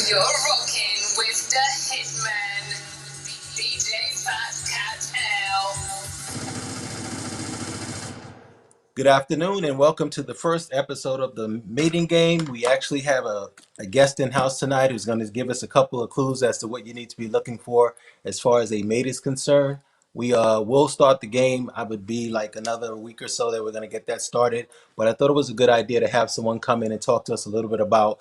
You're rocking with the Hitman, DJ Fat Cat L. Good afternoon and welcome to the first episode of the mating game. We actually have a guest in house tonight who's going to give us a couple of clues as to what you need to be looking for as far as a mate is concerned. We will start the game. I would be like another week or so that we're going to get that started. But I thought it was a good idea to have someone come in and talk to us a little bit about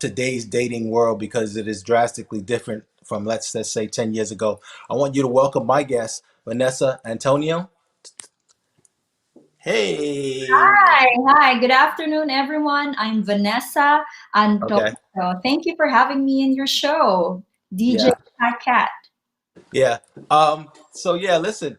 today's dating world because it is drastically different from let's say 10 years ago. I want you to welcome my guest, Vanessa Antonio. Hey. Hi. Good afternoon, everyone. I'm Vanessa Antonio. Okay. Thank you for having me in your show, DJ Yeah. Fat Cat. Yeah. Listen.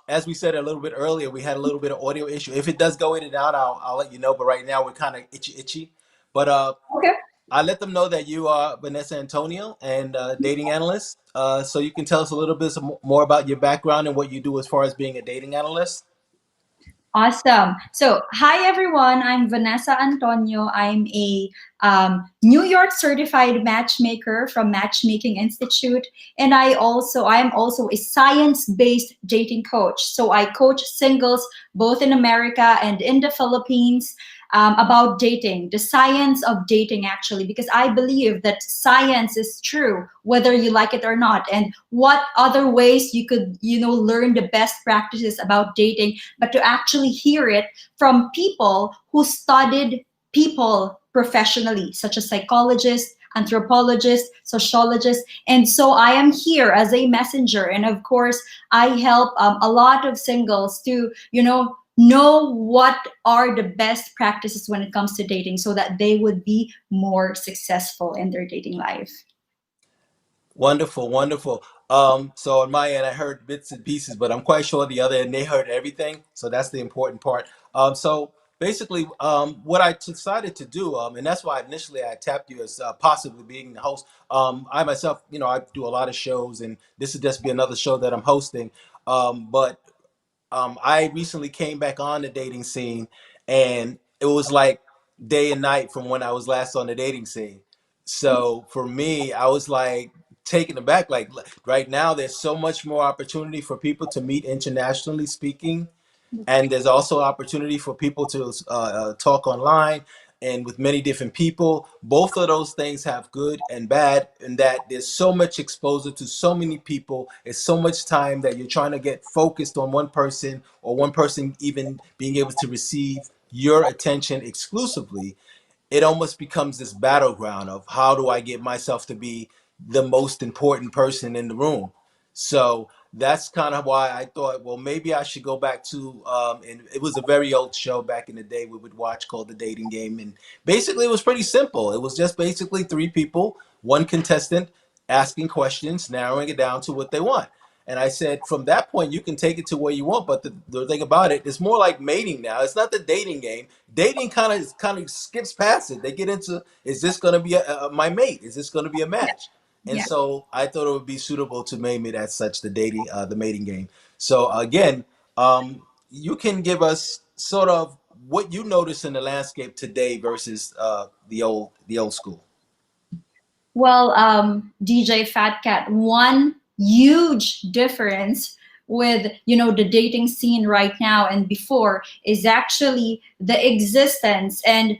As we said a little bit earlier, we had a little bit of audio issue. If it does go in and out, I'll let you know. But right now we're kind of itchy. But Okay. I let them know that you are Vanessa Antonio and dating analyst. So you can tell us a little bit more about your background and what you do as far as being a dating analyst. Awesome. So, hi everyone. I'm Vanessa Antonio. I'm a New York certified matchmaker from Matchmaking Institute, and I am also a science-based dating coach. So I coach singles both in America and in the Philippines about dating, the science of dating, actually, because I believe that science is true, whether you like it or not. And what other ways you could, learn the best practices about dating, but to actually hear it from people who studied people professionally, such as psychologists, anthropologists, sociologists. And so I am here as a messenger. And of course, I help a lot of singles to, know what are the best practices when it comes to dating so that they would be more successful in their dating life. Wonderful. So on my end, I heard bits and pieces, but I'm quite sure the other end they heard everything. So that's the important part. So basically, what I decided to do, and that's why initially I tapped you as possibly being the host. I myself, I do a lot of shows, and this would just be another show that I'm hosting. But I recently came back on the dating scene, and it was like day and night from when I was last on the dating scene. So for me, I was like taken aback. Like right now, there's so much more opportunity for people to meet internationally speaking, and there's also opportunity for people to talk online and with many different people. Both of those things have good and bad, in that there's so much exposure to so many people. It's so much time that you're trying to get focused on one person, or one person even being able to receive your attention exclusively. It almost becomes this battleground of how do I get myself to be the most important person in the room. So that's kind of why I thought, well, maybe I should go back to, and it was a very old show back in the day we would watch called The Dating Game. And basically it was pretty simple. It was just basically three people, one contestant asking questions, narrowing it down to what they want. And I said, from that point, you can take it to where you want. But the thing about it, it's more like mating now. It's not the dating game. Dating kind of skips past it. They get into, is this going to be my mate? Is this going to be a match? And Yeah. so I thought it would be suitable to name it as such, the mating game. So again, you can give us sort of what you notice in the landscape today versus the old school. Well, DJ Fat Cat, one huge difference with the dating scene right now and before is actually the existence, and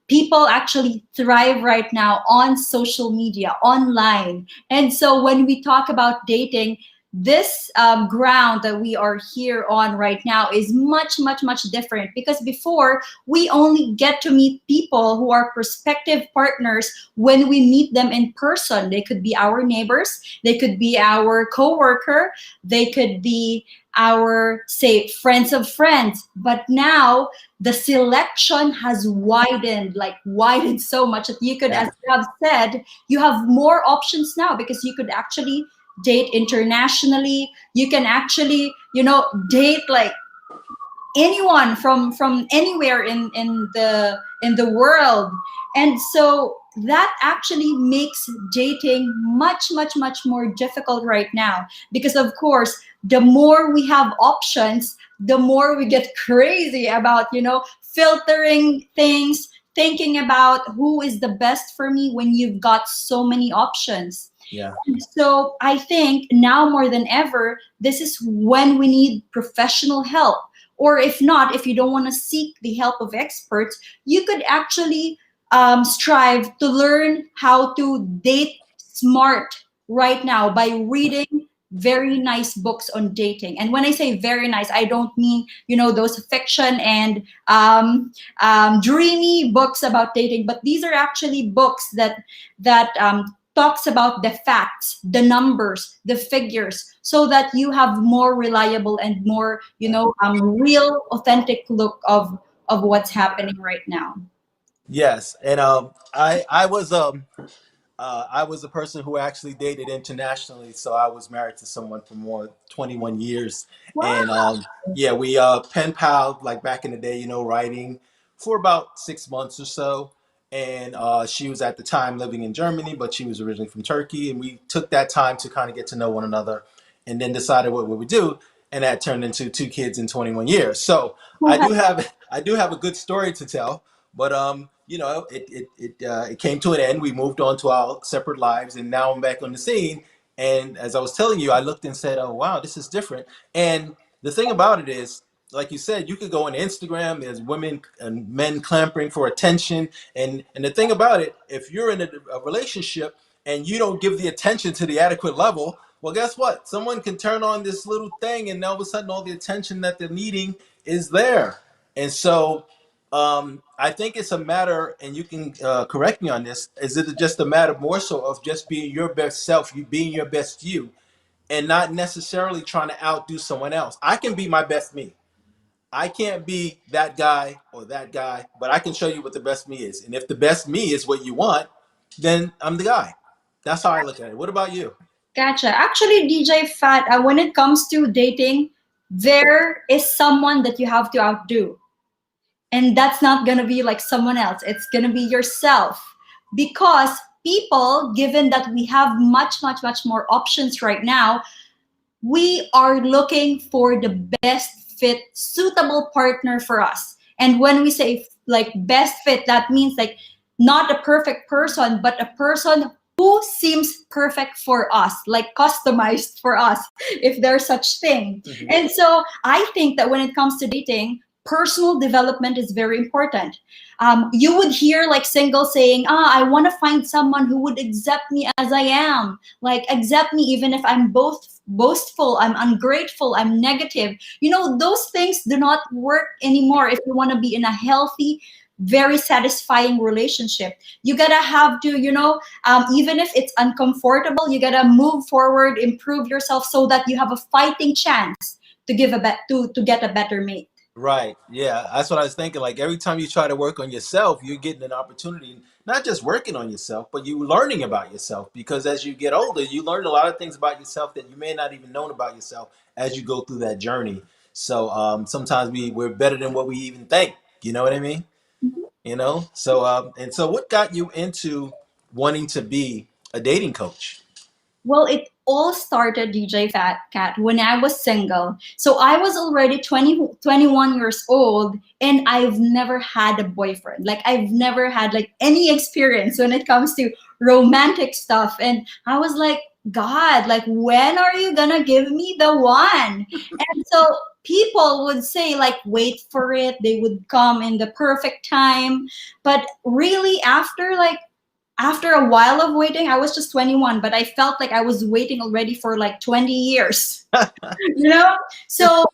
people actually thrive right now on social media, online. And so when we talk about dating, this ground that we are here on right now is much different, because before we only get to meet people who are prospective partners when we meet them in person. They could be our neighbors, they could be our coworker, they could be our, say, friends of friends. But now the selection has widened so much that you could, as you have said, you have more options now, because you could actually date internationally. You can actually date like anyone from anywhere in the world. And so that actually makes dating much more difficult right now, because of course the more we have options, the more we get crazy about filtering things, thinking about who is the best for me when you've got so many options. Yeah. So I think now more than ever, this is when we need professional help. Or if not, if you don't want to seek the help of experts, you could actually strive to learn how to date smart right now by reading very nice books on dating. And when I say very nice, I don't mean, those fiction and dreamy books about dating, but these are actually books that talks about the facts, the numbers, the figures, so that you have more reliable and more, real, authentic look of what's happening right now. Yes, and I was a person who actually dated internationally, so I was married to someone for more 21 years, Wow. and yeah, we pen pal like back in the day, writing for about 6 months or so, and she was at the time living in Germany, but she was originally from Turkey, and we took that time to kind of get to know one another, and then decided what we would do, and that turned into 2 kids in 21 years. So I do have a good story to tell. But it came to an end. We moved on to our separate lives, and now I'm back on the scene. And as I was telling you, I looked and said, "Oh wow, this is different." And the thing about it is, like you said, you could go on Instagram. There's women and men clamoring for attention, and the thing about it, if you're in a relationship and you don't give the attention to the adequate level, well, guess what? Someone can turn on this little thing, and all of a sudden, all the attention that they're needing is there. And so I think it's a matter, and you can correct me on this. Is it just a matter more so of just being your best self, you being your best you, and not necessarily trying to outdo someone else? I can be my best me. I can't be that guy or that guy, but I can show you what the best me is. And if the best me is what you want, then I'm the guy. That's how I look at it. What about you? Gotcha. Actually, DJ Fat, when it comes to dating, there is someone that you have to outdo. And that's not going to be like someone else, it's going to be yourself. Because people, given that we have much, much, much more options right now, we are looking for the best fit, suitable partner for us. And when we say like best fit, that means like not a perfect person, but a person who seems perfect for us, like customized for us, if there's such thing. Mhm. And so I think that when it comes to dating, personal development is very important. You would hear like singles saying, I want to find someone who would accept me as I am, like accept me even if I'm both boastful, I'm ungrateful, I'm negative. Those things do not work anymore if you want to be in a healthy, very satisfying relationship. You gotta have to, even if it's uncomfortable, you gotta move forward, improve yourself so that you have a fighting chance to to get a better mate. Right. Yeah. That's what I was thinking. Like every time you try to work on yourself, you're getting an opportunity, not just working on yourself, but you learning about yourself. Because as you get older, you learn a lot of things about yourself that you may not even known about yourself as you go through that journey. So sometimes we're better than what we even think. You know what I mean? So and so what got you into wanting to be a dating coach? Well, it all started, DJ Fat Cat, when I was single. So I was already 21 years old, and I've never had a boyfriend. Like I've never had like any experience when it comes to romantic stuff. And I was like, God, like when are you gonna give me the one? And so people would say like, wait for it. They would come in the perfect time. But really after a while of waiting, I was just 21, but I felt like I was waiting already for like 20 years. you know? So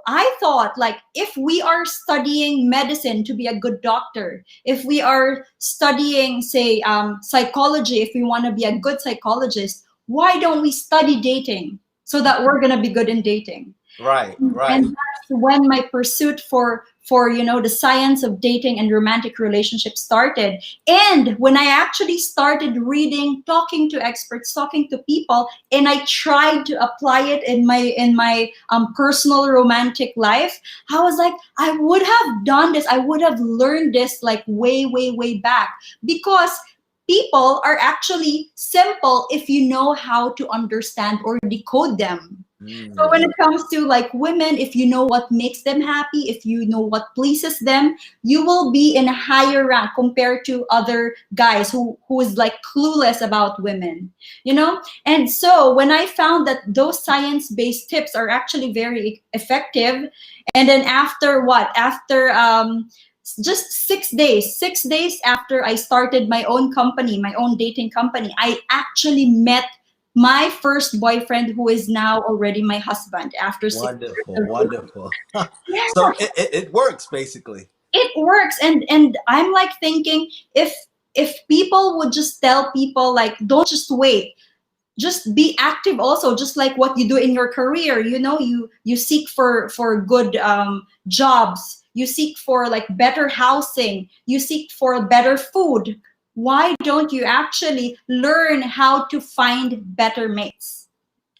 I thought like if we are studying medicine to be a good doctor, if we are studying, say, psychology, if we want to be a good psychologist, why don't we study dating so that we're gonna be good in dating? Right. And Right. that's when my pursuit for the science of dating and romantic relationships started. And when I actually started reading, talking to experts, talking to people, and I tried to apply it in my personal romantic life, I was like, I would have done this, I would have learned this like way, way, way back. Because people are actually simple if you know how to understand or decode them. So when Mm. it comes to like women, if you know what makes them happy, if you know what pleases them, you will be in a higher rank compared to other guys who is like clueless about women, you know? And so when I found that those science-based tips are actually very effective, and then after what? After just 6 days, 6 days after I started my own company, my own dating company, I actually met my first boyfriend who is now already my husband after 6 years Wonderful, of dating. wonderful. Yeah, So it works basically. it works. And I'm like thinking, if people would just tell people like, don't just wait, just be active also, just like what you do in your career, you know, you seek for good jobs, you seek for like better housing, you seek for better food. Why don't you actually learn how to find better mates?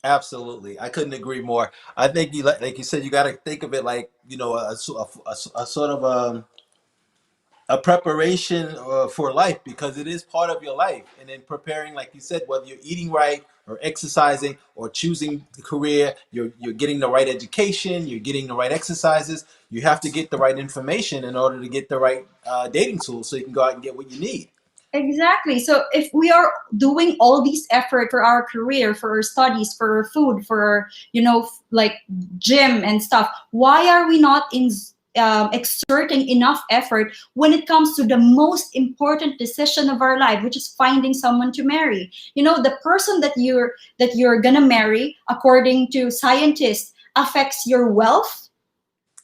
Absolutely, I couldn't agree more. I think you like you said, you got to think of it like, you know, a sort of a preparation for life, because it is part of your life. And in preparing, like you said, whether you're eating right or exercising or choosing the career, you're getting the right education, you're getting the right exercises. You have to get the right information in order to get the right dating tools, so you can go out and get what you need. Exactly. So if we are doing all these effort for our career, for our studies, for our food, for like gym and stuff, why are we not in exerting enough effort when it comes to the most important decision of our life, which is finding someone to marry? You know, the person that you're gonna marry, according to scientists, affects your wealth,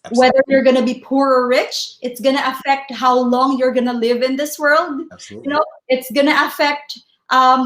Absolutely, whether you're going to be poor or rich. It's going to affect how long you're going to live in this world. You absolutely. know, it's going to affect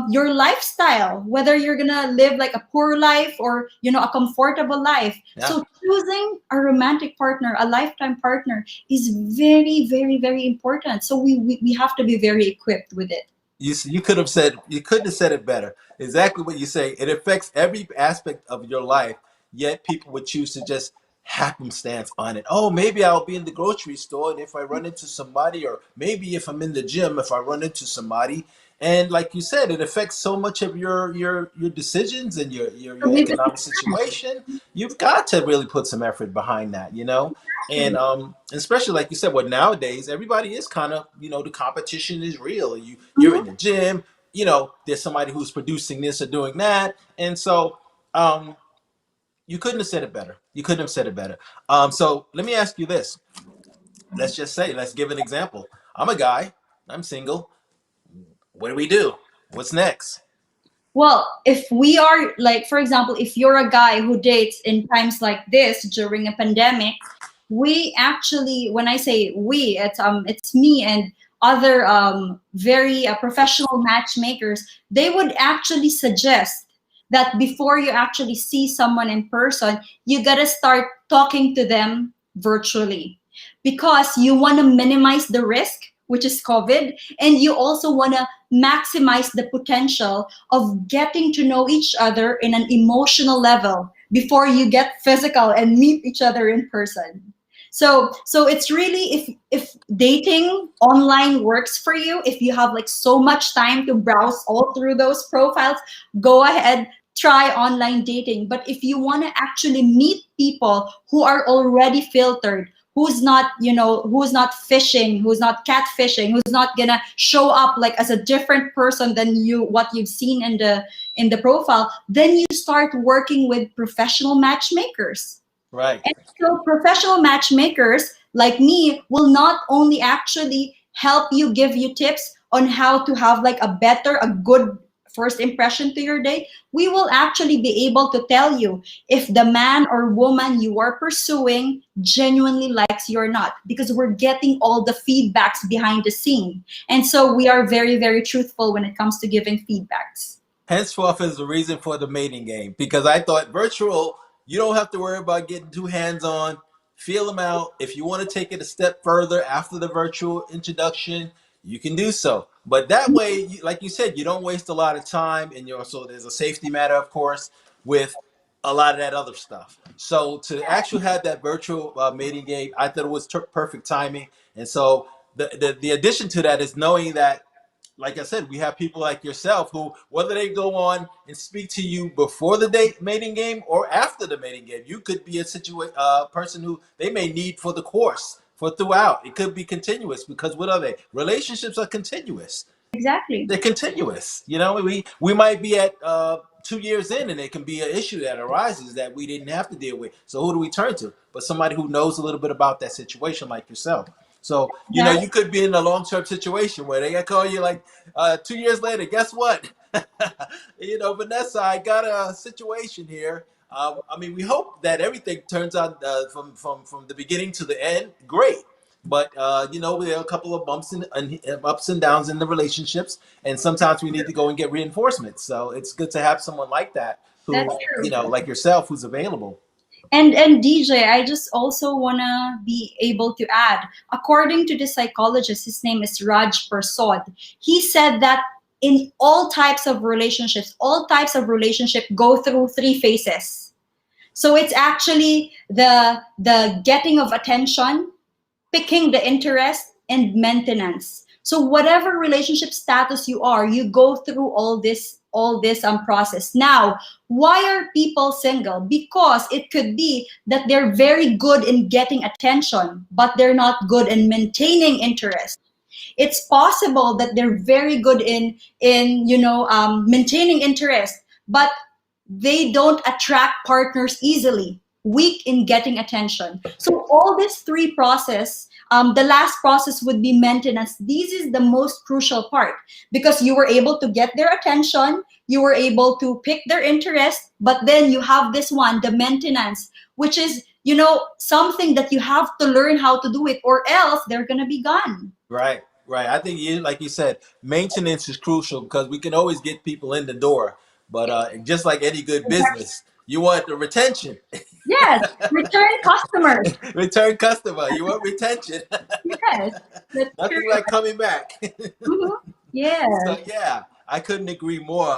your lifestyle, whether you're going to live like a poor life or, a comfortable life. Yeah. So choosing a romantic partner, a lifetime partner, is very, very, very important. So we have to be very equipped with it. You could have said, you couldn't have said it better. Exactly what you say. It affects every aspect of your life. Yet people would choose to just happenstance on it. Oh, maybe I'll be in the grocery store, and if I run into somebody, or maybe if I'm in the gym, if I run into somebody. And like you said, it affects so much of your decisions and So your we economic situation. You've got to really put some effort behind that, you know. And especially like you said, what nowadays everybody is kind of, you know, the competition is real. You're in the gym, you know, there's somebody who's producing this or doing that, and so um, you couldn't have said it better. You couldn't have said it better. So let me ask you this. Let's just say, let's give an example. I'm a guy. I'm single. What do we do? What's next? Well, if we are like, for example, if you're a guy who dates in times like this during a pandemic, we actually, when I say we, it's me and other very professional matchmakers. They would actually suggest that before you actually see someone in person, you gotta start talking to them virtually, because you want to minimize the risk, which is COVID, and you also want to maximize the potential of getting to know each other in an emotional level before you get physical and meet each other in person. So it's really, if dating online works for you, if you have like so much time to browse all through those profiles, go ahead, try online dating. But if you want to actually meet people who are already filtered, who's not fishing, who's not catfishing, who's not gonna show up like as a different person than what you've seen in the profile, then you start working with professional matchmakers. Right. And so professional matchmakers like me will not only actually help you, give you tips on how to have like a good first impression to your date. We will actually be able to tell you if the man or woman you are pursuing genuinely likes you or not, because we're getting all the feedbacks behind the scene. And so we are very, very truthful when it comes to giving feedbacks. Henceforth is the reason for the mating game, because I thought virtual, you don't have to worry about getting too hands on. Feel them out. If you want to take it a step further after the virtual introduction, you can do so. But that way, like you said, you don't waste a lot of time, and you're so there's a safety matter, of course, with a lot of that other stuff. So to actually have that virtual mating game, I thought it was perfect timing. And so the addition to that is knowing that like I said, we have people like yourself who, whether they go on and speak to you before the mating game or after the mating game, you could be a person who they may need for the course, for throughout. It could be continuous, because what are they? Relationships are continuous. Exactly. They're continuous. You know, we might be at 2 years in, and it can be an issue that arises that we didn't have to deal with. So who do we turn to? But somebody who knows a little bit about that situation, like yourself. So you could be in a long-term situation where they call you like 2 years later. Guess what? Vanessa, I got a situation here. I mean, we hope that everything turns out from the beginning to the end great. But there are a couple of bumps and ups and downs in the relationships, and sometimes we need to go and get reinforcements. So it's good to have someone like that That's who, true. like yourself, who's available. And DJ, I just also wanna be able to add, according to the psychologist, his name is Raj Persod. He said that in all types of relationship go through three phases. So it's actually the getting of attention, picking the interest, and maintenance. So whatever relationship status you are, you go through all this process. Now, why are people single? Because it could be that they're very good in getting attention, but they're not good in maintaining interest. It's possible that they're very good in maintaining interest, but they don't attract partners easily, weak in getting attention. So all these three process, the last process would be maintenance. This is the most crucial part, because you were able to get their attention, you were able to pick their interest, but then you have this one, the maintenance, which is something that you have to learn how to do it, or else they're gonna be gone. Right, right. I think like you said, maintenance is crucial, because we can always get people in the door, but just like any good business, you want the retention. Yes, return customers. Return customer. You want retention. Yes, that's true. Nothing like coming back. Mhm. Yeah. So yeah, I couldn't agree more.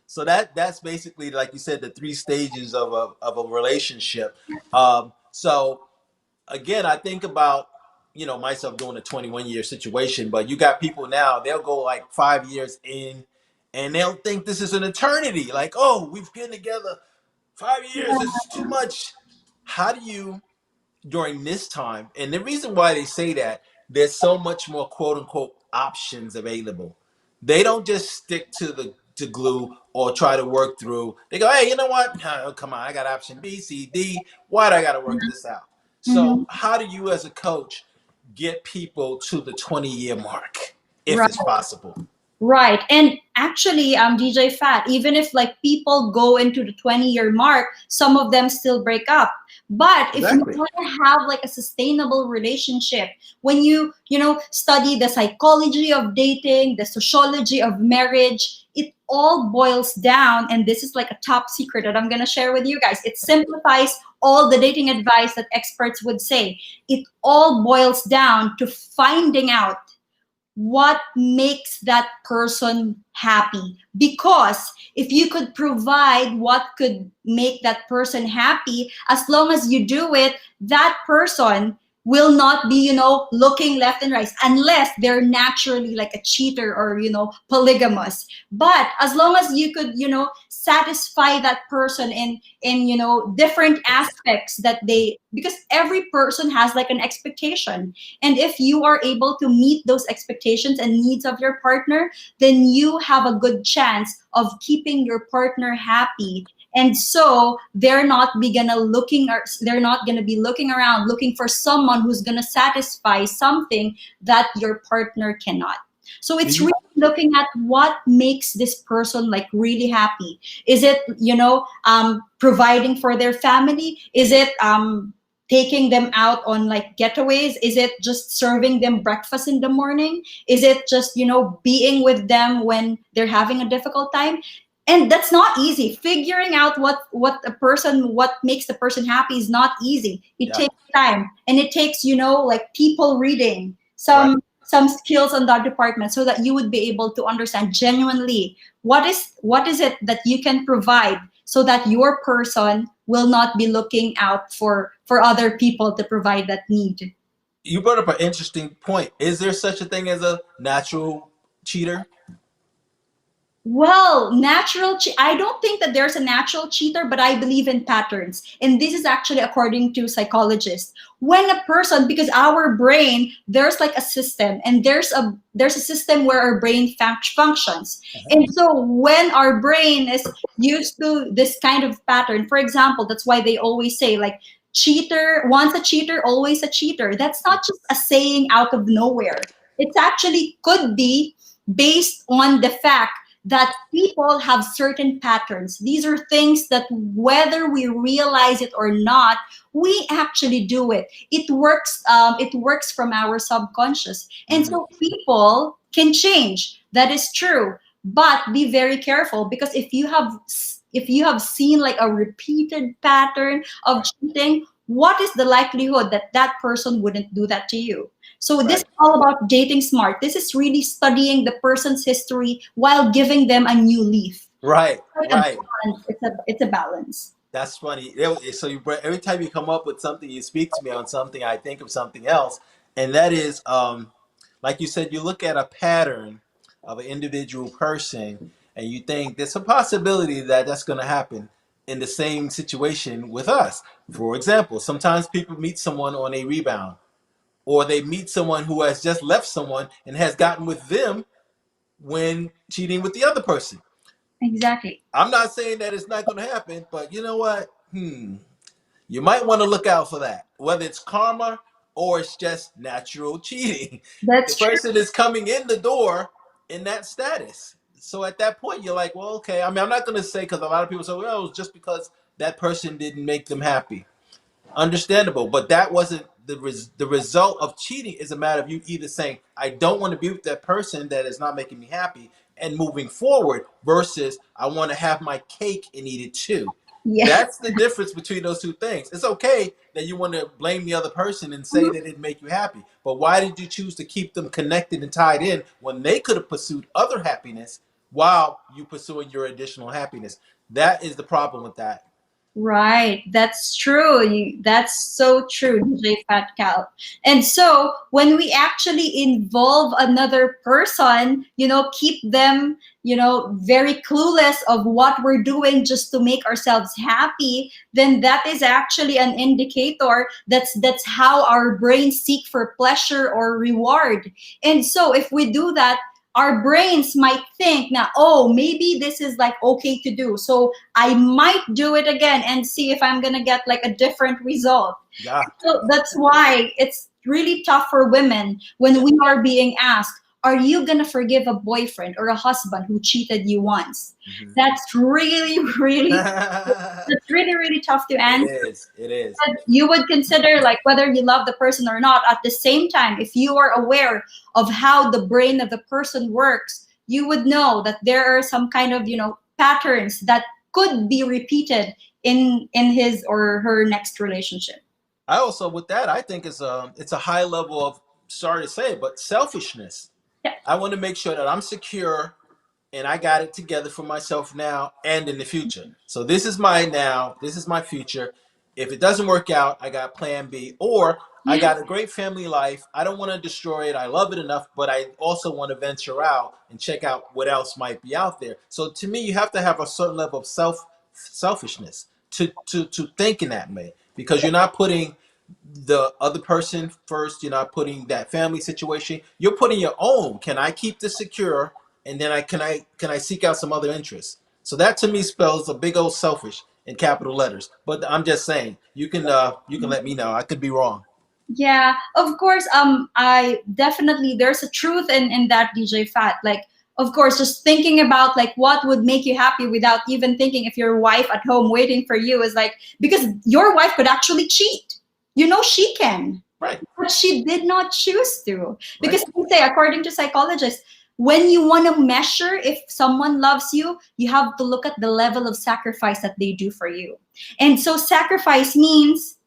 So that's basically, like you said, the three stages of a relationship. So again, I think about myself doing a 21-year situation, but you got people now, they'll go like 5 years in, and they'll think this is an eternity. Like, oh, we've been together 5 years. This is too much. How do you, during this time, and the reason why they say that, there's so much more quote unquote options available. They don't just stick to the to glue or try to work through. They go, hey, you know what? Oh, come on, I got option B, C, D. Why do I got to work this out? So Mhm. how do you as a coach get people to the 20-year mark, if Right. it's possible? Right. And actually, DJ Fat, even if like people go into the 20-year mark, some of them still break up. But if you Exactly. want to have like a sustainable relationship, when you study the psychology of dating, the sociology of marriage, it all boils down, and this is like a top secret that I'm going to share with you guys. It simplifies all the dating advice that experts would say. It all boils down to finding out what makes that person happy. Because if you could provide what could make that person happy, as long as you do it, that person will not be looking left and right, unless they're naturally like a cheater or polygamous. But as long as you could satisfy that person in different aspects that they, because every person has like an expectation, and if you are able to meet those expectations and needs of your partner, then you have a good chance of keeping your partner happy. And so they're not gonna be looking around looking for someone who's gonna satisfy something that your partner cannot. So Do it's you really looking at what makes this person like really happy. Is it providing for their family? Is it taking them out on like getaways? Is it just serving them breakfast in the morning? Is it just being with them when they're having a difficult time? And that's not easy. Figuring out what makes the person happy is not easy. It Yeah. takes time, and it takes like people reading Right. some skills on that department, so that you would be able to understand genuinely what is it that you can provide, so that your person will not be looking out for other people to provide that need. You brought up an interesting point. Is there such a thing as a natural cheater? Well, I don't think that there's a natural cheater, but I believe in patterns. And this is actually according to psychologists. When a person, because our brain, there's like a system, and there's a system where our brain functions. And so when our brain is used to this kind of pattern, for example, that's why they always say like cheater, once a cheater, always a cheater. That's not just a saying out of nowhere. It's actually could be based on the fact that people have certain patterns. These are things that whether we realize it or not, we actually do it. It works. It works from our subconscious, and so people can change. That is true, but be very careful because if you have seen like a repeated pattern of cheating, what is the likelihood that that person wouldn't do that to you? So this Right. is all about dating smart. This is really studying the person's history while giving them a new leaf. Right. Like a Right. balance. It's a balance. That's funny. So every time you come up with something, you speak to me on something, I think of something else, and that is, like you said, you look at a pattern of an individual person, and you think there's a possibility that that's going to happen in the same situation with us. For example, sometimes people meet someone on a rebound, or they meet someone who has just left someone and has gotten with them when cheating with the other person. Exactly. I'm not saying that it's not going to happen, but you know what? You might want to look out for that, whether it's karma or it's just natural cheating. The That's true. person is coming in the door in that status. So at that point, you're like, well, okay. I mean, I'm not going to say because a lot of people say, well, it was just because that person didn't make them happy. Understandable, but that wasn't the result of cheating. Is a matter of you either saying I don't want to be with that person that is not making me happy and moving forward versus I want to have my cake and eat it too. Yeah. That's the difference between those two things. It's okay that you want to blame the other person and say they didn't make you happy, but why did you choose to keep them connected and tied in when they could have pursued other happiness while you pursuing your additional happiness? That is the problem with that. Right, that's true. That's so true, DJ Fat Cal. And so when we actually involve another person, keep them, very clueless of what we're doing just to make ourselves happy, then that is actually an indicator that's how our brains seek for pleasure or reward. And so if we do that, our brains might think now, oh, maybe this is like okay to do. So I might do it again and see if I'm gonna get like a different result. Yeah. So that's why it's really tough for women when we are being asked, are you gonna forgive a boyfriend or a husband who cheated you once? That's really, really that's really, really tough to It answer. is. It is. You would consider like whether you love the person or not. At the same time, if you are aware of how the brain of the person works, you would know that there are some kind of patterns that could be repeated in his or her next relationship. I also, with that, I think it's a high level of, sorry to say, but selfishness. Yeah. I want to make sure that I'm secure and I got it together for myself now and in the future. So this is my now, this is my future. If it doesn't work out, I got plan B, or I Yeah. got a great family life. I don't want to destroy it. I love it enough, but I also want to venture out and check out what else might be out there. So to me, you have to have a certain level of selfishness to think in that way, because you're not putting the other person first. You're not putting that family situation. You're putting your own. Can I keep this secure? And then I seek out some other interests. So that to me spells a big old selfish in capital letters. But I'm just saying, you can let me know. I could be wrong. Yeah, of course. I definitely there's a truth in that, DJ Fat. Like, of course, just thinking about like what would make you happy without even thinking if your wife at home waiting for you is like because your wife could actually cheat. She can, Right. but she did not choose to. Right. Because they say, according to psychologists, when you want to measure if someone loves you, you have to look at the level of sacrifice that they do for you. And so sacrifice means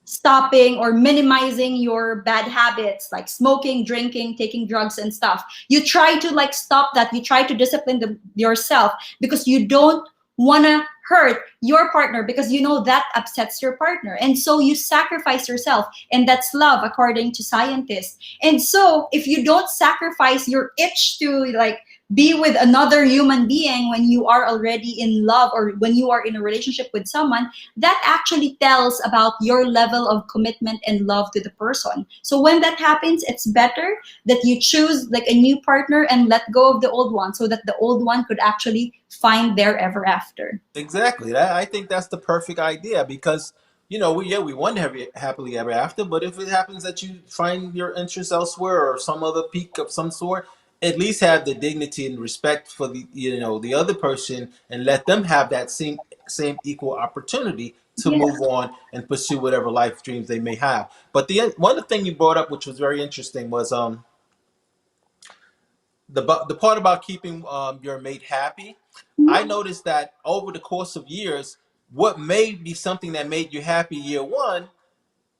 stopping or minimizing your bad habits like smoking, drinking, taking drugs and stuff. You try to like stop that. You try to discipline yourself because you don't want to hurt your partner because you know that upsets your partner. And so you sacrifice yourself. And that's love, according to scientists. And so if you don't sacrifice your itch to like be with another human being when you are already in love or when you are in a relationship with someone, that actually tells about your level of commitment and love to the person. So when that happens, it's better that you choose like a new partner and let go of the old one so that the old one could actually find their ever after. Exactly. I think that's the perfect idea because we want to have it happily ever after, but if it happens that you find your interest elsewhere or some other peak of some sort, at least have the dignity and respect for the other person and let them have that same equal opportunity to Yeah. move on and pursue whatever life dreams they may have. But the one other thing you brought up, which was very interesting, was the part about keeping your mate happy. I noticed that over the course of years, what may be something that made you happy year one,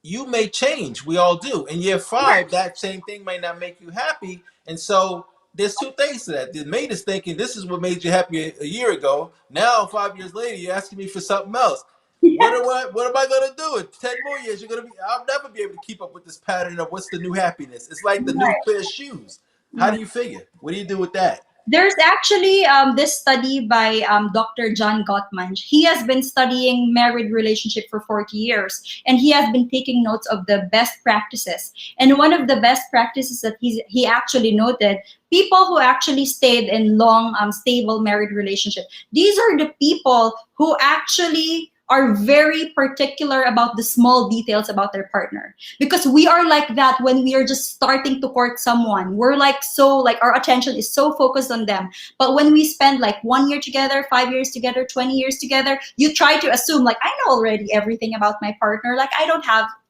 you may change. We all do. In year five, that same thing may not make you happy. And so there's two things to that. The mate is thinking this is what made you happy a year ago. Now 5 years later, you're asking me for something else. What am I gonna do? In 10 more years, you're gonna be I'll never be able to keep up with this pattern of what's the new happiness. It's like the new Right. pair of shoes. How Yeah. do you figure? What do you do with that? There's actually this study by Dr. John Gottman. He has been studying married relationship for 40 years, and he has been taking notes of the best practices. And one of the best practices that he actually noted, people who actually stayed in long, stable married relationship. These are the people who actually are very particular about the small details about their partner, because we are like that when we are just starting to court someone. We're like, so like our attention is so focused on them. But when we spend like 1 year together, 5 years together, 20 years together, you try to assume like, I know already everything about my partner. Like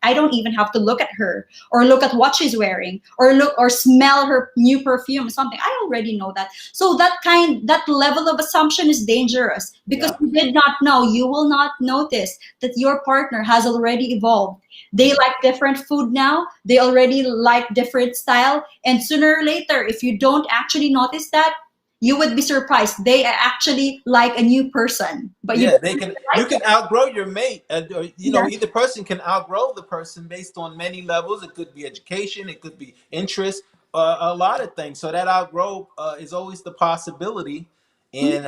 I don't even have to look at her or look at what she's wearing or look or smell her new perfume or something. I already know that. So that level of assumption is dangerous because Yeah. you did not know. You will not notice that your partner has already evolved. They like different food now. They already like different style. And sooner or later, if you don't actually notice that, you would be surprised. They actually like a new person, but you Yeah, don't they can. You like can it. outgrow your mate, and Yeah. either person can outgrow the person based on many levels. It could be education, it could be interest, a lot of things. So that outgrow is always the possibility, and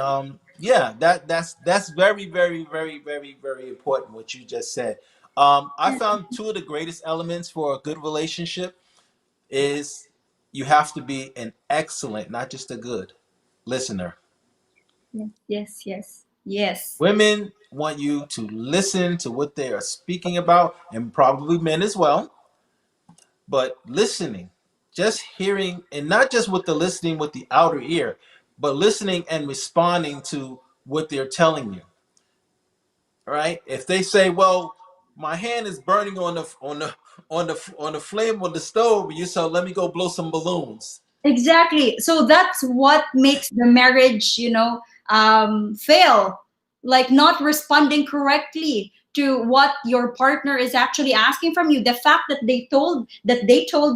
yeah, that's very, very, very, very, very important. What you just said. I found two of the greatest elements for a good relationship is you have to be an excellent, not just a good listener. Yes, yes, yes. Women want you to listen to what they are speaking about, and probably men as well. But listening, just hearing, and not just with the listening with the outer ear, but listening and responding to what they're telling you. Right? If they say, "Well, my hand is burning on the flame on the stove," you say, "Let me go blow some balloons." Exactly. So that's what makes the marriage, fail. Like not responding correctly to what your partner is actually asking from you. The fact that they told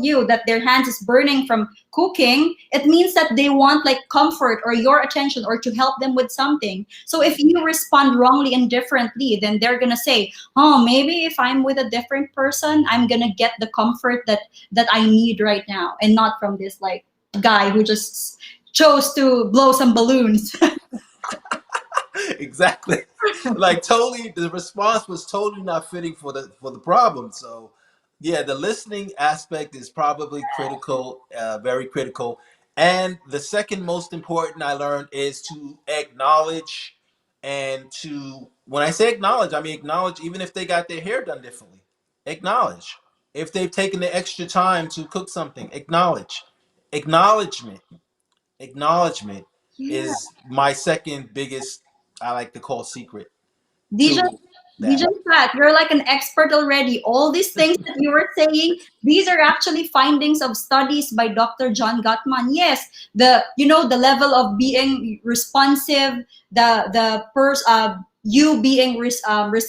you that their hands is burning from cooking, it means that they want like comfort or your attention or to help them with something. So if you respond wrongly and differently, then they're gonna say, "Oh, maybe if I'm with a different person, I'm gonna get the comfort that I need right now, and not from this like guy who just chose to blow some balloons." Exactly. Like totally, the response was totally not fitting for the problem. So yeah, the listening aspect is probably critical, very critical. And the second most important I learned is to acknowledge, and to when I say acknowledge, I mean acknowledge even if they got their hair done differently. Acknowledge. If they've taken the extra time to cook something, acknowledge. Acknowledgement. Acknowledgement Yeah. is my second biggest, I like to call, secret DJ, to DJ that. Pat, you're like an expert already. All these things that you were saying, these are actually findings of studies by Dr. John Gottman. Yes, the level of being responsive, the you being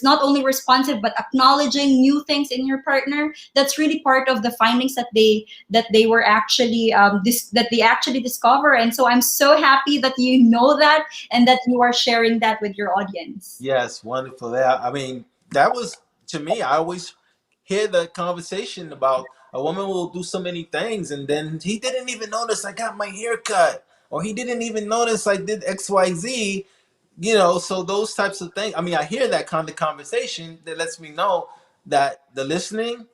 not only responsive but acknowledging new things in your partner. That's really part of the findings that they were actually that they actually discover. And so I'm so happy that you know that and that you are sharing that with your audience. Yes, wonderful. That I mean, that was to me. I always hear the conversation about a woman will do so many things, and then he didn't even notice I got my hair cut, or he didn't even notice I did X, Y, Z. So those types of things. I mean, I hear that kind of conversation that lets me know that the listening,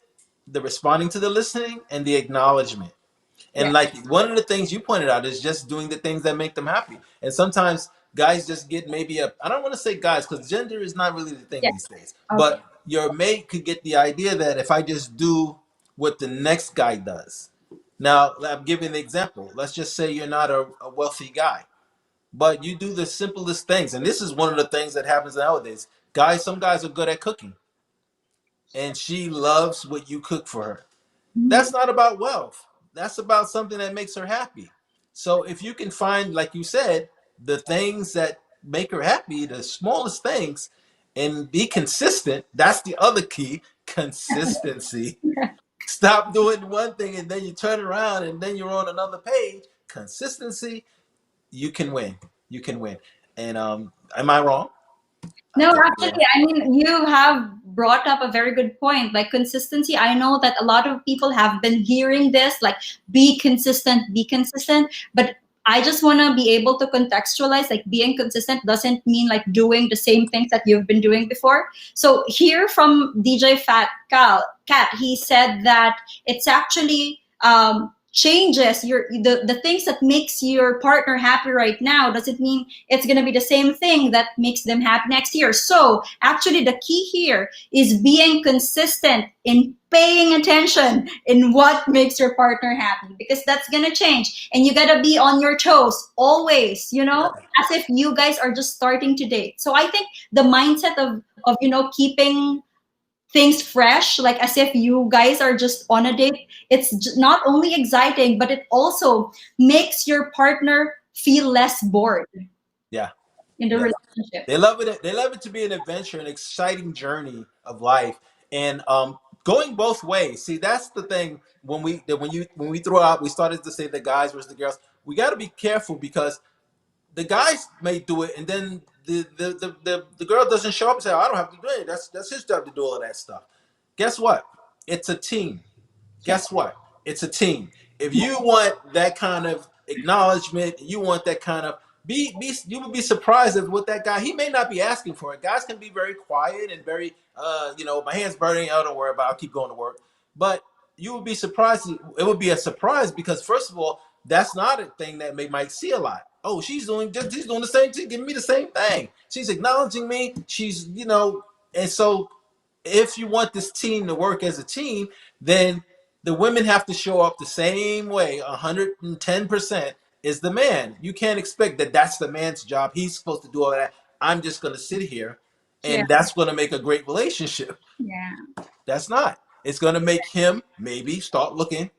the responding to the listening, and the acknowledgement. Yeah. And like one of the things you pointed out is just doing the things that make them happy. And sometimes guys just get maybe I don't want to say guys because gender is not really the thing Yeah. these days. Okay. But your mate could get the idea that if I just do what the next guy does. Now, I'm giving an example. Let's just say you're not a wealthy guy, but you do the simplest things. And this is one of the things that happens nowadays. Guys, some guys are good at cooking, and she loves what you cook for her. That's not about wealth. That's about something that makes her happy. So if you can find, like you said, the things that make her happy, the smallest things, and be consistent, that's the other key, consistency. Stop doing one thing and then you turn around and then you're on another page. Consistency, you can win. You can win. And am I wrong? I No, think you're actually, wrong. I mean, you have brought up a very good point. Like consistency, I know that a lot of people have been hearing this, like be consistent, be consistent. But I just want to be able to contextualize, like being consistent doesn't mean like doing the same things that you've been doing before. So here from DJ Cat, he said that it's actually changes the things that makes your partner happy right now doesn't mean it's going to be the same thing that makes them happy next year. So actually the key here is being consistent in paying attention in what makes your partner happy, because that's going to change and you got to be on your toes always, Yeah. as if you guys are just starting to date. So I think the mindset of keeping things fresh, like as if you guys are just on a date, it's not only exciting, but it also makes your partner feel less bored Yeah. in the Yeah. relationship. They love it. They love it to be an adventure, an exciting journey of life, and going both ways. See, that's the thing. When we throw out, we started to say the guys versus the girls. We got to be careful because the guys may do it, and then the girl doesn't show up and say, "Oh, I don't have to do it. That's his job to do all of that stuff." Guess what? It's a team. Yeah. Guess what? It's a team. If you want that kind of acknowledgement, you want that kind of you would be surprised at what that guy. He may not be asking for it. Guys can be very quiet and very, my hands burning. I don't worry about. It. I'll keep going to work. But you would be surprised. It would be a surprise because first of all, that's not a thing that might see a lot. Oh, she's doing the same thing, giving me the same thing. She's acknowledging me. And so if you want this team to work as a team, then the women have to show up the same way, 110% is the man. You can't expect that that's the man's job. He's supposed to do all that. I'm just going to sit here Yeah. and that's going to make a great relationship. Yeah. That's not. It's going to make him maybe start looking.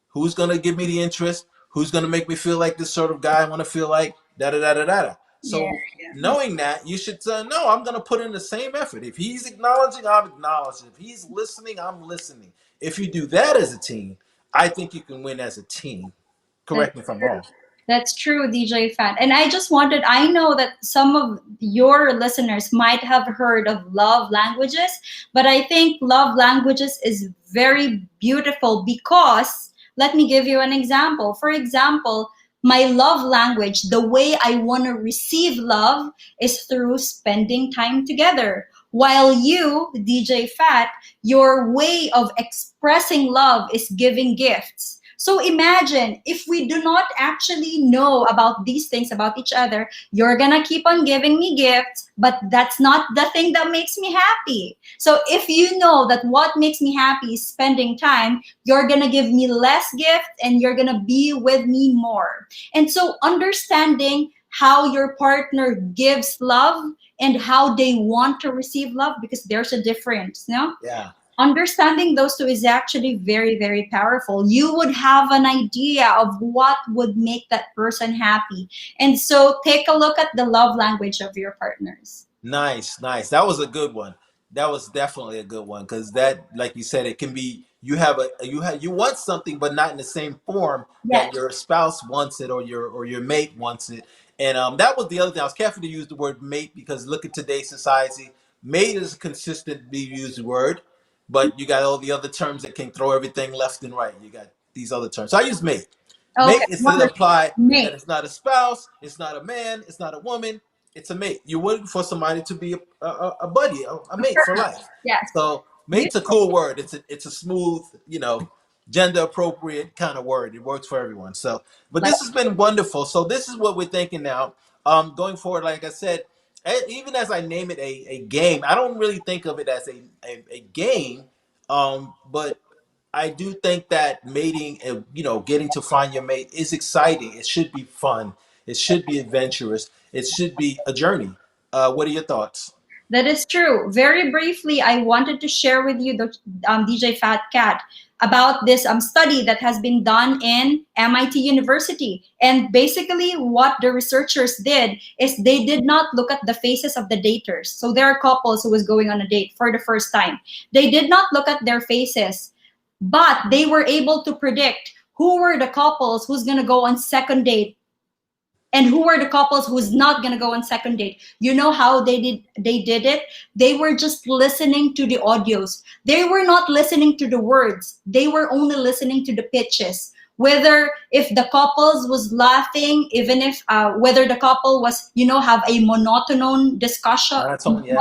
Who's going to give me the interest? Who's going to make me feel like this sort of guy I want to feel like? Da da da da da. Yeah. So knowing that, you should say, no, I'm going to put in the same effort. If he's acknowledging, I'm acknowledging. If he's listening, I'm listening. If you do that as a team, I think you can win as a team. That's Correct me if I'm true. wrong. That's true, DJ Fan. And I know that some of your listeners might have heard of love languages, but I think love languages is very beautiful because let me give you an example. For example, my love language, the way I want to receive love is through spending time together. While you, DJ Fat, your way of expressing love is giving gifts. So imagine if we do not actually know about these things about each other, you're gonna keep on giving me gifts, but that's not the thing that makes me happy. So if you know that what makes me happy is spending time, you're gonna give me less gifts and you're gonna be with me more. And so understanding how your partner gives love and how they want to receive love, because there's a difference, no? Yeah. Understanding those two is actually very, very powerful. You would have an idea of what would make that person happy. And so take a look at the love language of your partners. Nice, nice. That was a good one. That was definitely a good one because that, like you said, it can be you want something, but not in the same form Yes. that your spouse wants it or your mate wants it. And that was the other thing. I was careful to use the word mate because look at today's society. Mate is a consistently used word, but you got all the other terms that can throw everything left and right. You got these other terms. So I use mate. Okay. Mate is to Wonderful. imply that Mate. it's not a spouse, it's not a man, it's not a woman, it's a mate. You're waiting for somebody to be a buddy, a mate for life. Yes. So mate's a Beautiful. cool word. It's a smooth, gender appropriate kind of word. It works for everyone. So, but Like this has been wonderful. So this is what we're thinking now. Going forward, like I said, even as I name it a game, I don't really think of it as a game. But I do think that mating, getting to find your mate is exciting. It should be fun. It should be adventurous. It should be a journey. What are your thoughts? that is true. Very briefly, I wanted to share with you the DJ Fat Cat about this study that has been done in MIT University. And basically, what the researchers did is they did not look at the faces of the daters. So there are couples who was going on a date for the first time. They did not look at their faces, but they were able to predict who were the couples who's going to go on second date and who were the couples who's not going to go on second date. You know how they did it? They were just listening to the audios. They were not listening to the words. They were only listening to the pitches. Whether if the couples was laughing, even if whether the couple was, have a monotone discussion, Monotone, yeah.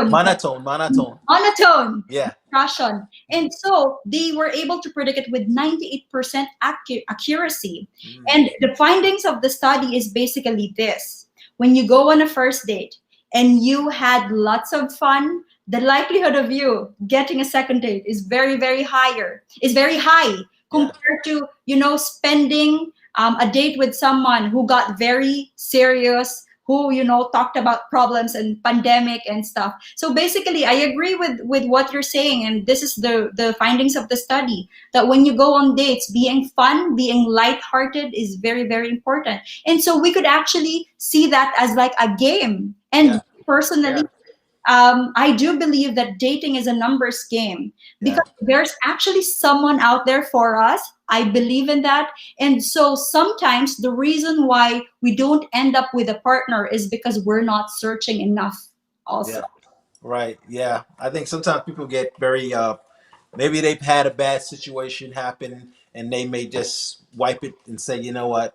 monotone Monotone. monotone Yeah. discussion. And so they were able to predict it with 98% accuracy. Mm. And the findings of the study is basically this. When you go on a first date and you had lots of fun, the likelihood of you getting a second date is very high Yeah. compared to, spending a date with someone who got very serious, who talked about problems and pandemic and stuff. So basically, I agree with what you're saying, and this is the findings of the study, that when you go on dates, being fun, being lighthearted is very, very important. And so we could actually see that as like a game. And Yeah. Yeah. personally, I do believe that dating is a numbers game Yeah. because there's actually someone out there for us. I believe in that. And so sometimes the reason why we don't end up with a partner is because we're not searching enough, also. Yeah. Right. Yeah. I think sometimes people get very maybe they've had a bad situation happen and they may just wipe it and say, you know what,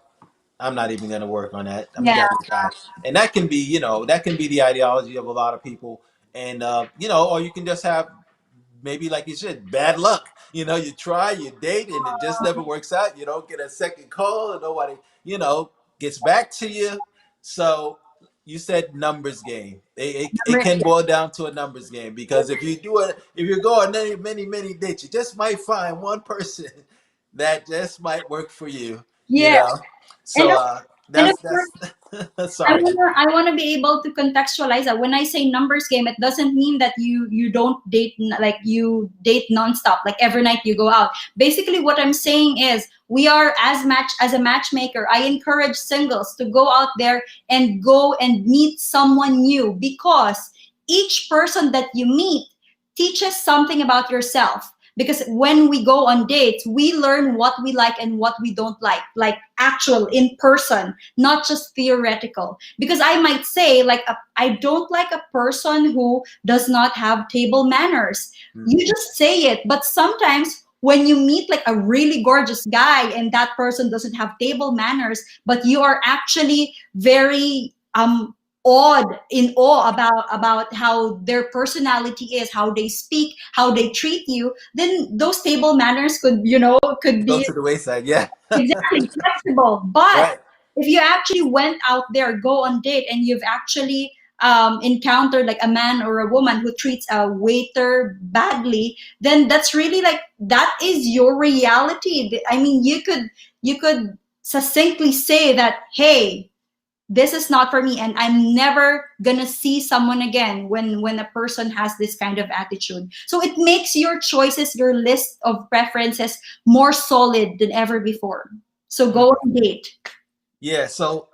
I'm not even going to work on that. I'm Yeah. done with that. And that can be, that can be the ideology of a lot of people. And, or you can just have maybe, like you said, bad luck. You try, you date, and it just never works out. You don't get a second call, and nobody, gets back to you. So you said numbers game. It can boil down to a numbers game because if you go on many, many, many dates, you just might find one person that just might work for you. You Yeah. know, And so and of that's course, sorry. I wanna be able to contextualize that. When I say numbers game, it doesn't mean that you don't date, like you date nonstop, like every night you go out. Basically, what I'm saying is we are as a matchmaker. I encourage singles to go out there and go and meet someone new, because each person that you meet teaches something about yourself. Because when we go on dates, we learn what we like and what we don't like actual in person, not just theoretical. Because I might say, like, I don't like a person who does not have table manners. Mm. You just say it. But sometimes when you meet like a really gorgeous guy and that person doesn't have table manners, but you are actually very in awe about how their personality is, how they speak, how they treat you, then those table manners could Go be to the wayside. Yeah. exactly flexible. But Right. if you actually went out there, go on date, and you've actually encountered like a man or a woman who treats a waiter badly, then that's really like, that is your reality. I mean, you could succinctly say that, hey, this is not for me, and I'm never gonna see someone again when a person has this kind of attitude. So it makes your choices, your list of preferences, more solid than ever before. So go on date. Yeah. So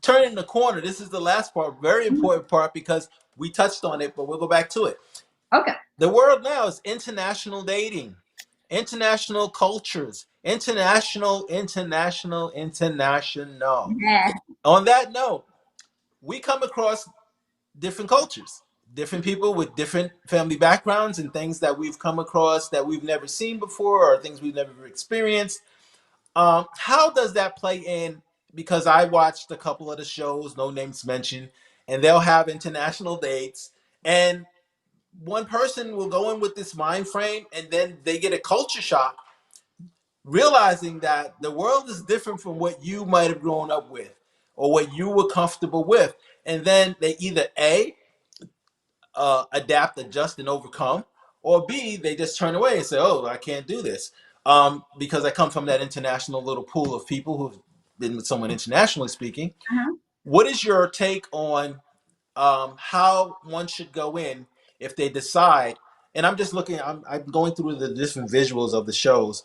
turning the corner. This is the last part, very important part, because we touched on it, but we'll go back to it. Okay. The world now is international dating, international cultures, international. Yeah. On that note, we come across different cultures, different people with different family backgrounds and things that we've come across that we've never seen before or things we've never experienced. How does that play in? Because I watched a couple of the shows, no names mentioned, and they'll have international dates, and one person will go in with this mind frame, and then they get a culture shock, realizing that the world is different from what you might have grown up with or what you were comfortable with, and then they either adapt, adjust, and overcome, or B, they just turn away and say, "Oh, I can't do this," because I come from that international little pool of people who've been with someone internationally speaking. Uh-huh. What is your take on how one should go in if they decide? And I'm just looking, I'm going through the different visuals of the shows.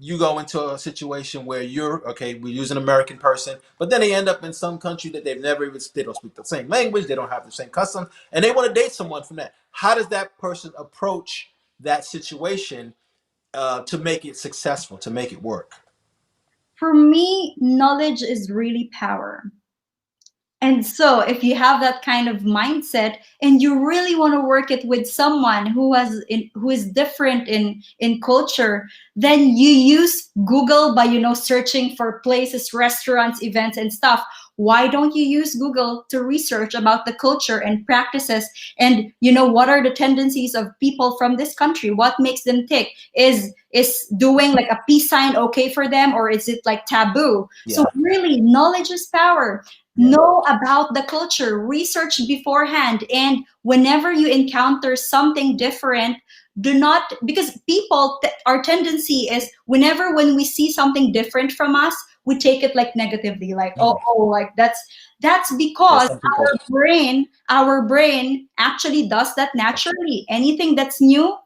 You go into a situation where you're okay, we use an American person, but then they end up in some country that they've never even, they don't speak the same language, they don't have the same customs, and they want to date someone from that. How does that person approach that situation to make it successful, to make it work? For me, knowledge is really power. And so if you have that kind of mindset and you really want to work it with someone who is different in culture, then you use Google by searching for places, restaurants, events and stuff. Why don't you use Google to research about the culture and practices, and what are the tendencies of people from this country? What makes them tick? Is doing like a peace sign okay for them, or is it like taboo? So Yeah. really, knowledge is power. Yeah. Know about the culture, research beforehand, and whenever you encounter something different, do not, because our tendency is whenever when we see something different from us, we take it like negatively, like like that's Yeah, because some people. our brain actually does that naturally. Anything that's new,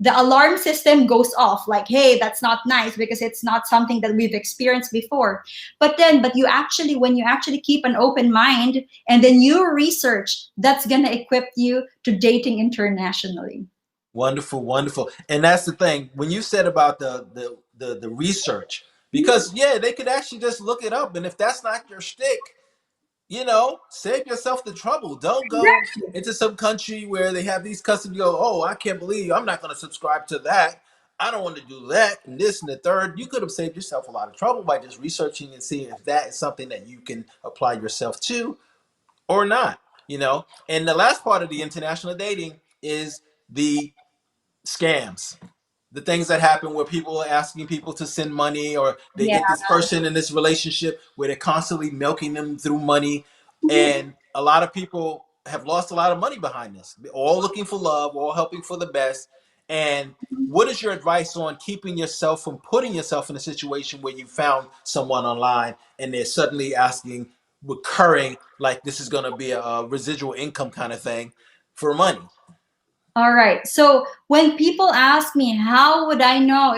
the alarm system goes off like, hey, that's not nice because it's not something that we've experienced before. But you actually, when you actually keep an open mind and then you research, that's gonna equip you to dating internationally. Wonderful, wonderful. And that's the thing. When you said about the research, Mhm. because yeah, they could actually just look it up. And if that's not your shtick, save yourself the trouble. Don't go into some country where they have these customs. You go, oh, I can't believe I'm not going to subscribe to that. I don't want to do that and this and the third. You could have saved yourself a lot of trouble by just researching and seeing if that is something that you can apply yourself to or not. And the last part of the international dating is the scams, the things that happen where people are asking people to send money, or they Yeah. get this person in this relationship where they're constantly milking them through money. Mhm. And a lot of people have lost a lot of money behind this, all looking for love, all hoping for the best. And what is your advice on keeping yourself from putting yourself in a situation where you found someone online and they're suddenly asking recurring, like this is going to be a residual income kind of thing, for money? All right. So when people ask me how would I know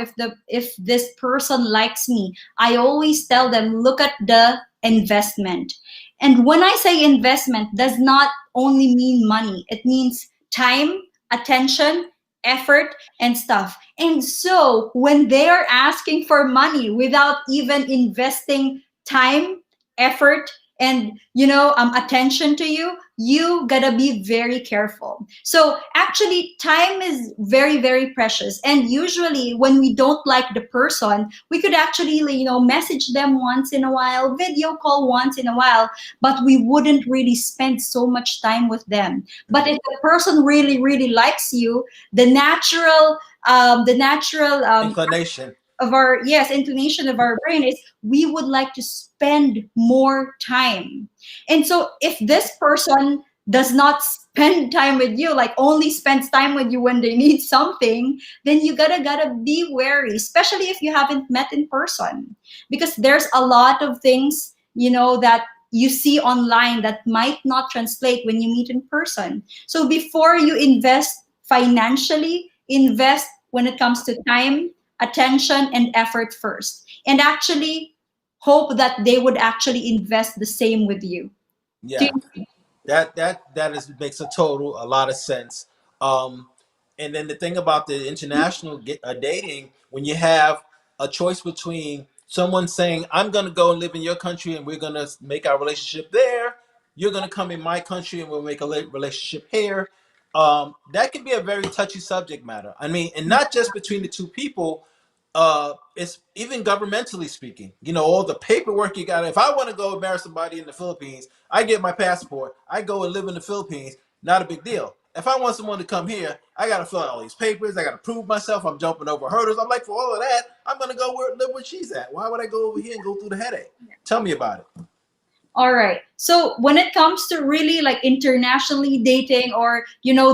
if this person likes me, I always tell them look at the investment. And when I say investment, does not only mean money. It means time, attention, effort and stuff. And so when they are asking for money without even investing time, effort and attention to you, you gotta be very careful. So actually time is very very precious, and usually when we don't like the person, we could actually message them once in a while, video call once in a while, but we wouldn't really spend so much time with them. But if the person really really likes you, the natural Inclination. of our, yes, inclination of our brain is we would like to spend more time. And so if this person does not spend time with you, like only spends time with you when they need something, then you gotta be wary, especially if you haven't met in person, because there's a lot of things that you see online that might not translate when you meet in person. So before you invest financially, invest when it comes to time, attention and effort first, and actually hope that they would actually invest the same with you. Do Yeah. you- That is makes a lot of sense. Um, and then the thing about the international dating, when you have a choice between someone saying, "I'm going to go and live in your country, and we're going to make our relationship there," you're going to come in my country, and we'll make a relationship here. That can be a very touchy subject matter. I mean, and not just between the two people. It's even governmentally speaking. You know, all the paperwork you got. If I want to go marry somebody in the Philippines, I get my passport. I go and live in the Philippines. Not a big deal. If I want someone to come here, I got to fill out all these papers. I got to prove myself. I'm jumping over hurdles. I'm like, for all of that, I'm gonna go live where she's at. Why would I go over here and go through the headache? Tell me about it. All right. So when it comes to really like internationally dating, or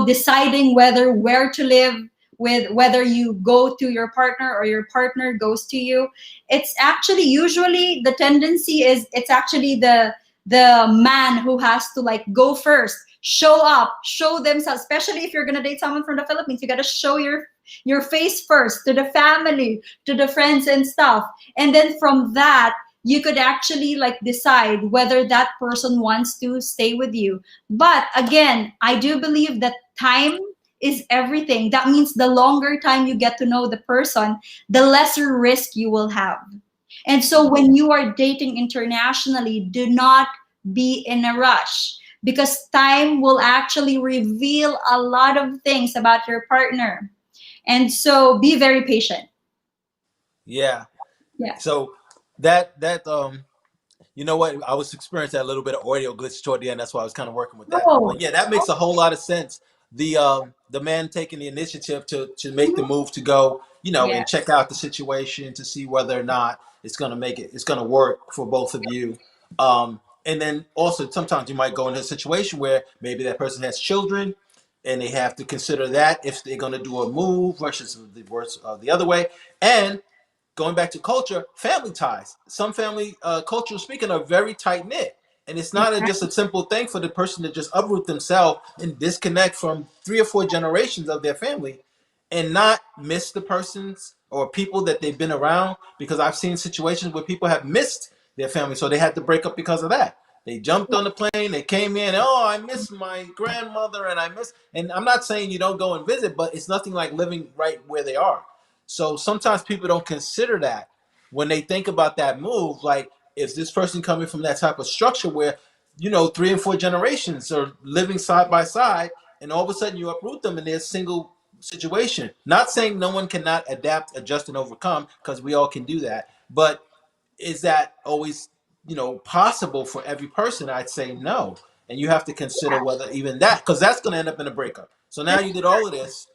deciding where to live, with whether you go to your partner or your partner goes to you, it's actually usually the tendency is it's actually the man who has to like go first, show up, show themselves. Especially if you're gonna date someone from the Philippines, you gotta show your face first to the family, to the friends and stuff, and then from that you could actually like decide whether that person wants to stay with you. But again, I do believe that time is everything. That means the longer time you get to know the person, the lesser risk you will have. And so when you are dating internationally, do not be in a rush, because time will actually reveal a lot of things about your partner. And so be very patient. Yeah. Yeah. So that you know what? I was experiencing that little bit of audio glitch toward the end. That's why I was kind of working with that. Oh, But yeah, that makes a whole lot of sense. The man taking the initiative to make the move to go, yeah. and check out the situation to see whether or not it's gonna work for both of you. And then also sometimes you might go into a situation where maybe that person has children, and they have to consider that if they're gonna do a move versus the worst the other way. And going back to culture, family ties. Some family, cultural speaking, are very tight knit, and it's not just a simple thing for the person to just uproot themselves and disconnect from 3 or 4 generations of their family, and not miss the persons or people that they've been around. Because I've seen situations where people have missed their family, so they had to break up because of that. They jumped on the plane, they came in, oh, I miss my grandmother, and I miss. And I'm not saying you don't go and visit, but it's nothing like living right where they are. So sometimes people don't consider that when they think about that move. Like, is this person coming from that type of structure where, 3 and 4 generations are living side by side, and all of a sudden you uproot them in their single situation? Not saying no one cannot adapt, adjust, and overcome, because we all can do that. But is that always, possible for every person? I'd say no. And you have to consider whether even that, because that's going to end up in a breakup. So now you did all of this,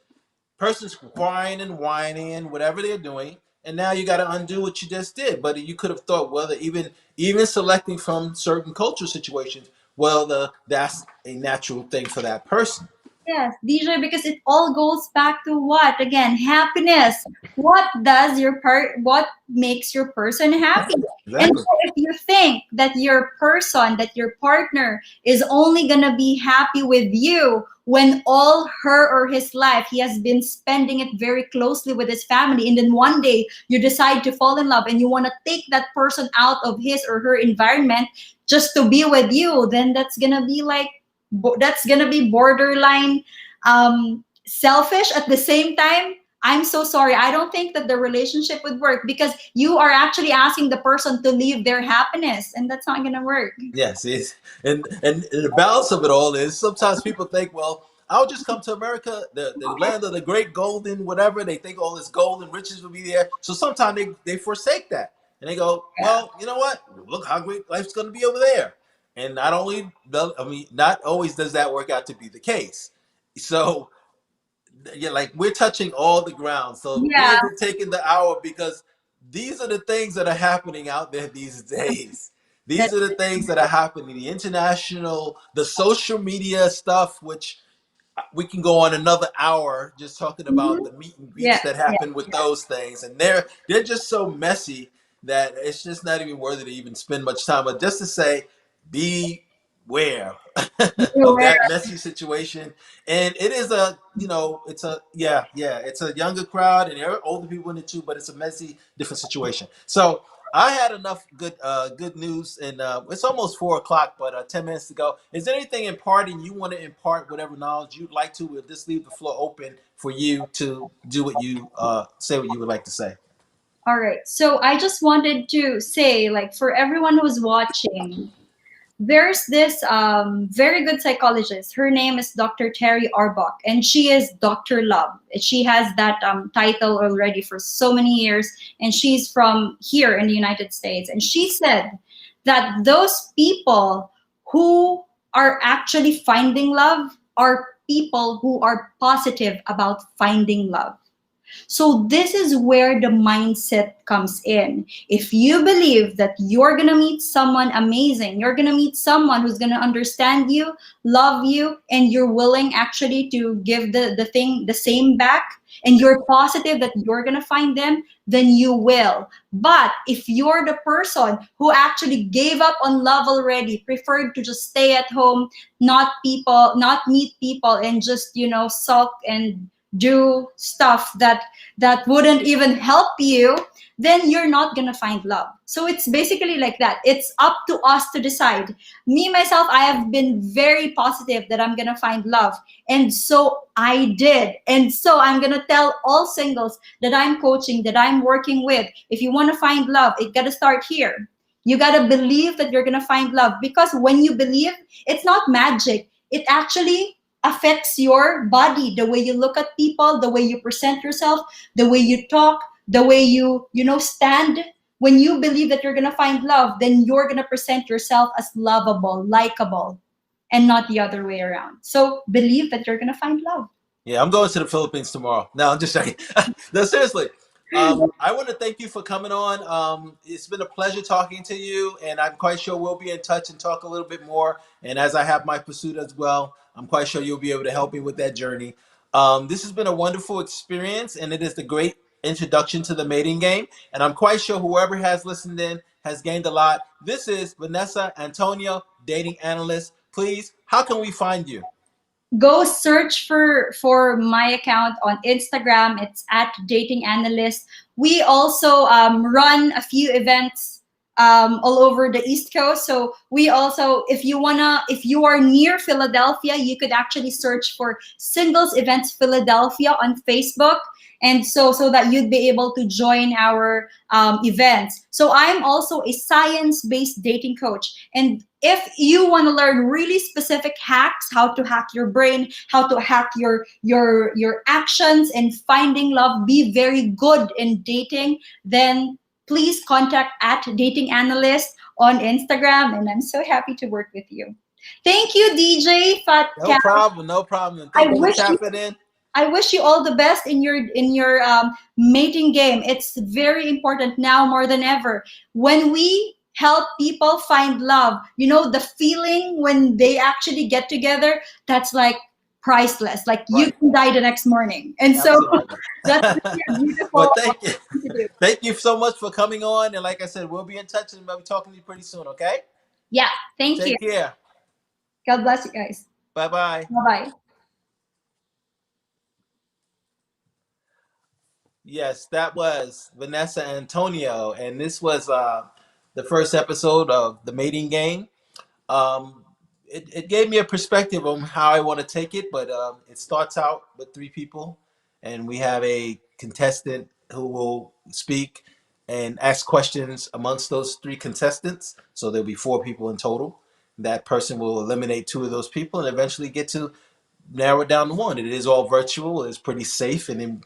person's crying and whining, whatever they're doing, and now you got to undo what you just did. But you could have thought, whether even selecting from certain cultural situations, well, that's a natural thing for that person. Yes, DJ, because it all goes back to what? Again, happiness. What makes your person happy? And Exactly. so if you think that your partner is only gonna be happy with you when all her or his life he has been spending it very closely with his family, and then one day you decide to fall in love and you want to take that person out of his or her environment just to be with you, then that's gonna be borderline selfish. At the same time, I'm so sorry, I don't think that the relationship would work, because you are actually asking the person to leave their happiness, and that's not gonna work. Yes, and the balance of it all is sometimes people think, well, I'll just come to America, the land of the great golden whatever. They think all this gold and riches will be there. So sometimes they forsake that, and they go, well, you know what? Look how great life's going to be over there. And not only, I mean, not always does that work out to be the case. So yeah, like we're touching all the ground. So we Yeah. end up taking the hour because these are the things that are happening out there these days. That, These are the things that are happening. The international, the social media stuff, which we can go on another hour just talking about mhm. the meet and greets Yeah, that yeah. happen with those things, and they're just so messy that it's just not even worthy to even spend much time. But just to say, beware of Beware. that messy situation. And it is it's a yeah, it's a younger crowd, and there are older people in it too, but it's a messy, different situation. So I had enough good news, and it's almost 4 o'clock, but 10 minutes to go. Is there anything imparting you want to impart? Whatever knowledge you'd like to, we'll just leave the floor open for you to do what you say what you would like to say. All right. So I just wanted to say, like, for everyone who's watching, there's this very good psychologist. Her name is Dr. Terry Arbach, and she is Dr. Love. She has that title already for so many years, and she's from here in the United States. And she said that those people who are actually finding love are people who are positive about finding love. So this is where the mindset comes in. If you believe that you're going to meet someone amazing, you're going to meet someone who's going to understand you, love you, and you're willing actually to give the same back, and you're positive that you're going to find them, then you will. But if you're the person who actually gave up on love already, preferred to just stay at home, not meet people, and just, sulk and do stuff that wouldn't even help you, then you're not gonna find love. So it's basically like that. It's up to us to decide. Me myself, I have been very positive that I'm gonna find love, and so I did. And so I'm gonna tell all singles that I'm coaching, that I'm working with, if you want to find love, it gotta start here. You gotta believe that you're gonna find love, because when you believe, it's not magic. It actually affects your body, the way you look at people, the way you present yourself, the way you talk, the way you stand. When you believe that you're going to find love, then you're going to present yourself as lovable, likable, and not the other way around. So believe that you're going to find love. Yeah, I'm going to the Philippines tomorrow. No, I'm just saying. No, seriously. I want to thank you for coming on. It's been a pleasure talking to you, and I'm quite sure we'll be in touch and talk a little bit more. And as I have my pursuit as well, I'm quite sure you'll be able to help me with that journey. This has been a wonderful experience, and it is the great introduction to the mating game. And I'm quite sure whoever has listened in has gained a lot. This is Vanessa Antonio, dating analyst. Please, how can we find you? Go search for my account on Instagram. It's at Dating Analyst. We also run a few events all over the East Coast. So we also, if you are near Philadelphia, you could actually search for Singles Events Philadelphia on Facebook, and so that you'd be able to join our events. So I'm also a science-based dating coach, and if you want to learn really specific hacks, how to hack your brain, how to hack your actions and finding love, be very good in dating, then please contact at Dating Analyst on Instagram, and I'm so happy to work with you. Thank you, DJ Fat No Cat. problem. No problem. I Thank you for wish you tapping in. I wish you all the best in your mating game. It's very important now more than ever. When we help people find love, the feeling when they actually get together, that's like priceless. Like you Right. can die the next morning. And so Absolutely. that's really a beautiful Well, thank you. thing to do. Thank you so much for coming on. And like I said, we'll be in touch and I'll be talking to you pretty soon, okay? Yeah, thank you. Take care. God bless you guys. Bye bye. Bye-bye. Yes, that was Vanessa Antonio. And this was the first episode of The Mating Game. Um, it gave me a perspective on how I want to take it, but it starts out with three people, and we have a contestant who will speak and ask questions amongst those three contestants. So there'll be four people in total. That person will eliminate two of those people and eventually get to narrow it down to one. It is all virtual. It's pretty safe, and then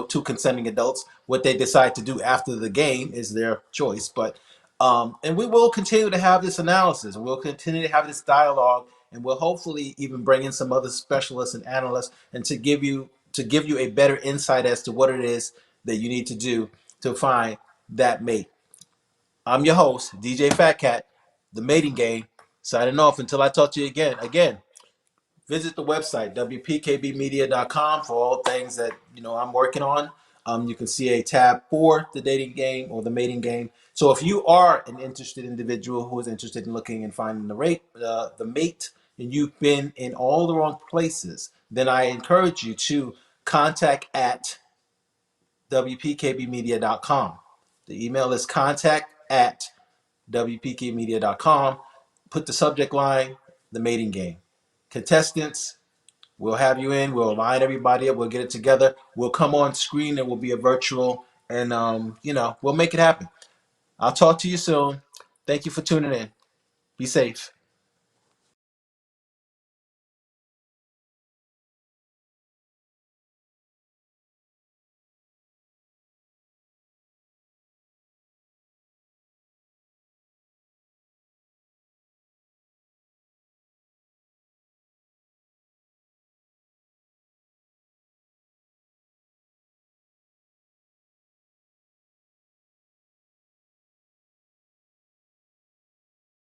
two consenting adults. What they decide to do after the game is their choice. But and we will continue to have this analysis. We'll continue to have this dialogue, and we'll hopefully even bring in some other specialists and analysts, and to give you a better insight as to what it is that you need to do to find that mate. I'm your host, DJ Fat Cat, the mating game. Signing off until I talk to you again. Again, visit the website WPKBmedia.com for all things that I'm working on. You can see a tab for the dating game or the mating game. So if you are an interested individual who is interested in looking and finding the mate, and you've been in all the wrong places, then I encourage you to contact at WPKBmedia.com. The email is contact at WPKmedia.com. Put the subject line, the mating game. Contestants, we'll have you in. We'll line everybody up. We'll get it together. We'll come on screen. It will be a virtual, and we'll make it happen. I'll talk to you soon. Thank you for tuning in. Be safe.